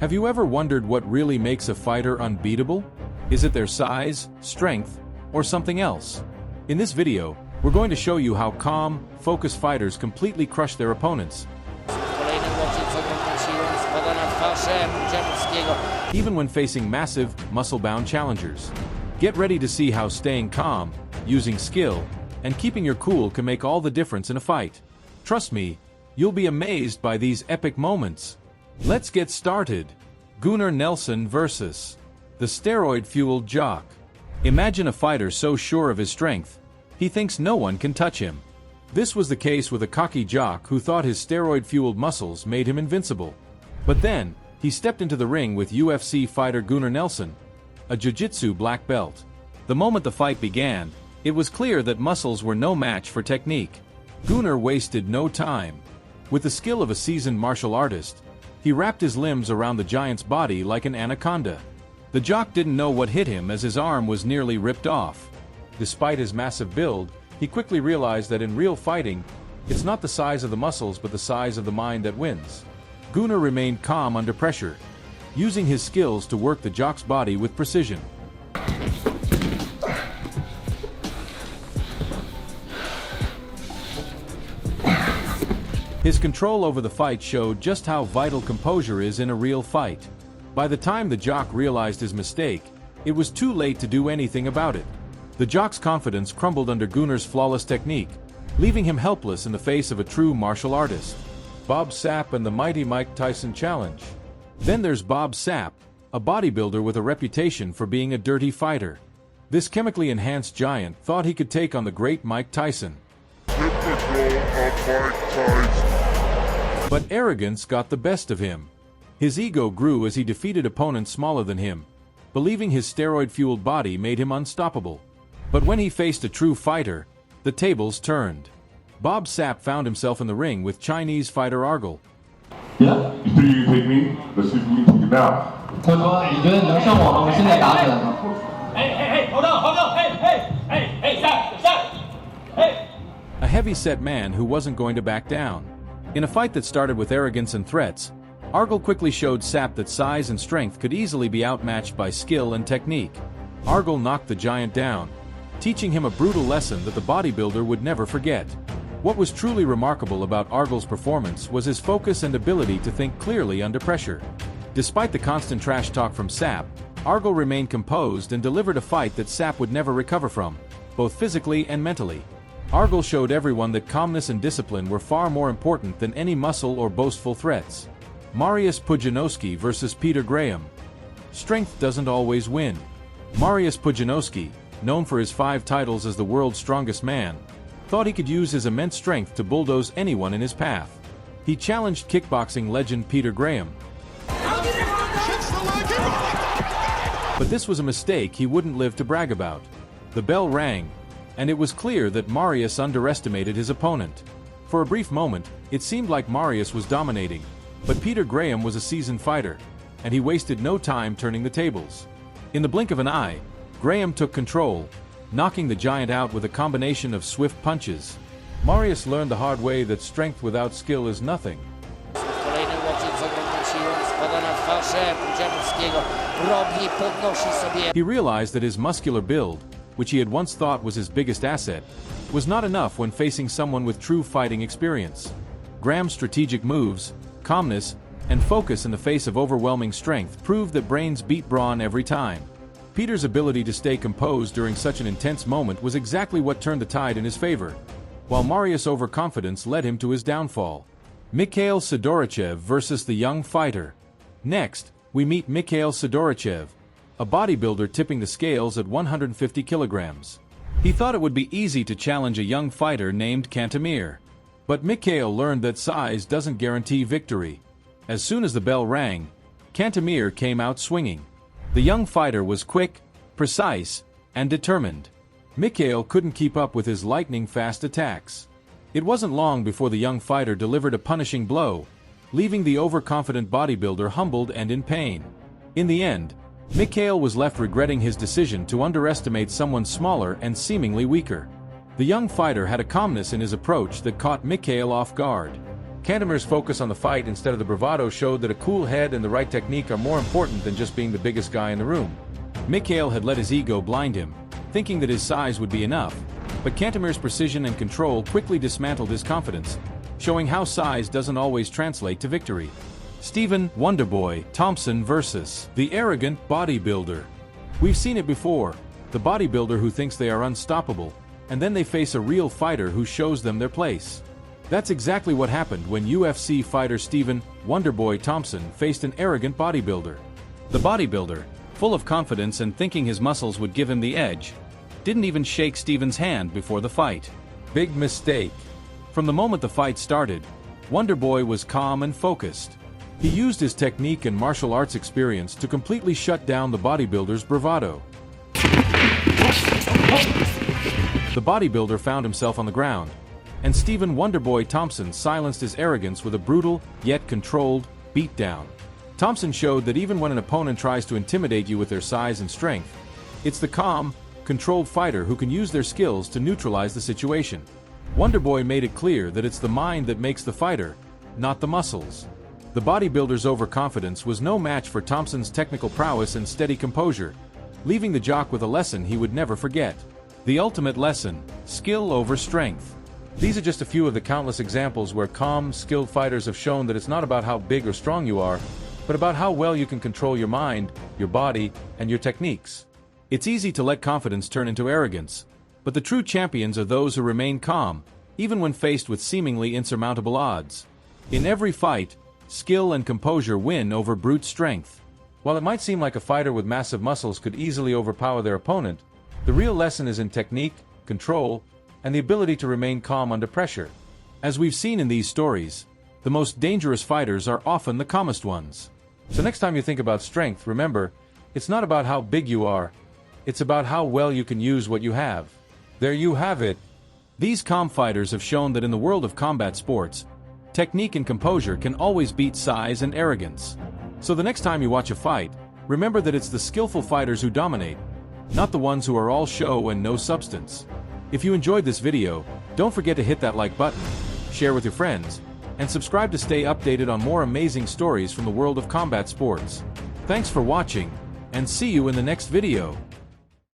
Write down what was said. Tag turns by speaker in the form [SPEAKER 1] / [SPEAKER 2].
[SPEAKER 1] Have you ever wondered what really makes a fighter unbeatable? Is it their size, strength, or something else? In this video, we're going to show you how calm, focused fighters completely crush their opponents, even when facing massive, muscle-bound challengers. Get ready to see how staying calm, using skill, and keeping your cool can make all the difference in a fight. Trust me, you'll be amazed by these epic moments. Let's get started. Gunnar Nelson versus the steroid-fueled jock. Imagine a fighter so sure of his strength, he thinks no one can touch him. This was the case with a cocky jock who thought his steroid-fueled muscles made him invincible. But then, he stepped into the ring with UFC fighter Gunnar Nelson, a jiu-jitsu black belt. The moment the fight began, it was clear that muscles were no match for technique. Gunnar wasted no time. With the skill of a seasoned martial artist, he wrapped his limbs around the giant's body like an anaconda. The jock didn't know what hit him as his arm was nearly ripped off. Despite his massive build, he quickly realized that in real fighting, it's not the size of the muscles but the size of the mind that wins. Gunnar remained calm under pressure, using his skills to work the jock's body with precision. His control over the fight showed just how vital composure is in a real fight. By the time the jock realized his mistake, it was too late to do anything about it. The jock's confidence crumbled under Gunnar's flawless technique, leaving him helpless in the face of a true martial artist. Bob Sapp and the mighty Mike Tyson challenge. Then there's Bob Sapp, a bodybuilder with a reputation for being a dirty fighter. This chemically enhanced giant thought he could take on the great Mike Tyson. But arrogance got the best of him. His ego grew as he defeated opponents smaller than him, believing his steroid-fueled body made him unstoppable. But when he faced a true fighter, the tables turned. Bob Sapp found himself in the ring with Chinese fighter Argel.
[SPEAKER 2] Yeah, you think you can take me? Let's see if we can take it now.
[SPEAKER 3] Hey, hold on, hey, stop! Hey!
[SPEAKER 1] A heavy-set man who wasn't going to back down. In a fight that started with arrogance and threats, Argel quickly showed Sapp that size and strength could easily be outmatched by skill and technique. Argel knocked the giant down, teaching him a brutal lesson that the bodybuilder would never forget. What was truly remarkable about Argel's performance was his focus and ability to think clearly under pressure. Despite the constant trash talk from Sapp, Argel remained composed and delivered a fight that Sapp would never recover from, both physically and mentally. Argel showed everyone that calmness and discipline were far more important than any muscle or boastful threats. Mariusz Pudzianowski versus Peter Graham. Strength doesn't always win. Mariusz Pudzianowski, known for his 5 titles as the world's strongest man, thought he could use his immense strength to bulldoze anyone in his path. He challenged kickboxing legend Peter Graham. But this was a mistake he wouldn't live to brag about. The bell rang, and it was clear that Mariusz underestimated his opponent. For a brief moment, it seemed like Mariusz was dominating, but Peter Graham was a seasoned fighter, and he wasted no time turning the tables. In the blink of an eye, Graham took control, knocking the giant out with a combination of swift punches. Mariusz learned the hard way that strength without skill is nothing. He realized that his muscular build, which he had once thought was his biggest asset, was not enough when facing someone with true fighting experience. Graham's strategic moves, calmness, and focus in the face of overwhelming strength proved that brains beat brawn every time. Peter's ability to stay composed during such an intense moment was exactly what turned the tide in his favor, while Mariusz's overconfidence led him to his downfall. Mikhail Sidorichev versus the young fighter. Next, we meet Mikhail Sidorichev, a bodybuilder tipping the scales at 150 kilograms. He thought it would be easy to challenge a young fighter named Kantemir. But Mikhail learned that size doesn't guarantee victory. As soon as the bell rang, Kantemir came out swinging. The young fighter was quick, precise, and determined. Mikhail couldn't keep up with his lightning-fast attacks. It wasn't long before the young fighter delivered a punishing blow, leaving the overconfident bodybuilder humbled and in pain. In the end, Mikhail was left regretting his decision to underestimate someone smaller and seemingly weaker. The young fighter had a calmness in his approach that caught Mikhail off guard. Cantemer's focus on the fight instead of the bravado showed that a cool head and the right technique are more important than just being the biggest guy in the room. Mikhail had let his ego blind him, thinking that his size would be enough, but Cantemer's precision and control quickly dismantled his confidence, showing how size doesn't always translate to victory. Stephen "Wonderboy" Thompson versus the arrogant bodybuilder. We've seen it before, the bodybuilder who thinks they are unstoppable, and then they face a real fighter who shows them their place. That's exactly what happened when UFC fighter Stephen "Wonderboy" Thompson faced an arrogant bodybuilder. The bodybuilder, full of confidence and thinking his muscles would give him the edge, didn't even shake Stephen's hand before the fight. Big mistake. From the moment the fight started, Wonderboy was calm and focused. He used his technique and martial arts experience to completely shut down the bodybuilder's bravado. The bodybuilder found himself on the ground, and Stephen "Wonderboy" Thompson silenced his arrogance with a brutal, yet controlled, beatdown. Thompson showed that even when an opponent tries to intimidate you with their size and strength, it's the calm, controlled fighter who can use their skills to neutralize the situation. Wonderboy made it clear that it's the mind that makes the fighter, not the muscles. The bodybuilder's overconfidence was no match for Thompson's technical prowess and steady composure, leaving the jock with a lesson he would never forget. The ultimate lesson: skill over strength. These are just a few of the countless examples where calm, skilled fighters have shown that it's not about how big or strong you are, but about how well you can control your mind, your body, and your techniques. It's easy to let confidence turn into arrogance, but the true champions are those who remain calm, even when faced with seemingly insurmountable odds. In every fight, skill and composure win over brute strength. While it might seem like a fighter with massive muscles could easily overpower their opponent, the real lesson is in technique, control, and the ability to remain calm under pressure. As we've seen in these stories, the most dangerous fighters are often the calmest ones. So next time you think about strength, remember, it's not about how big you are, it's about how well you can use what you have. There you have it. These calm fighters have shown that in the world of combat sports, technique and composure can always beat size and arrogance. So the next time you watch a fight, remember that it's the skillful fighters who dominate, not the ones who are all show and no substance. If you enjoyed this video, don't forget to hit that like button, share with your friends, and subscribe to stay updated on more amazing stories from the world of combat sports. Thanks for watching, and see you in the next video.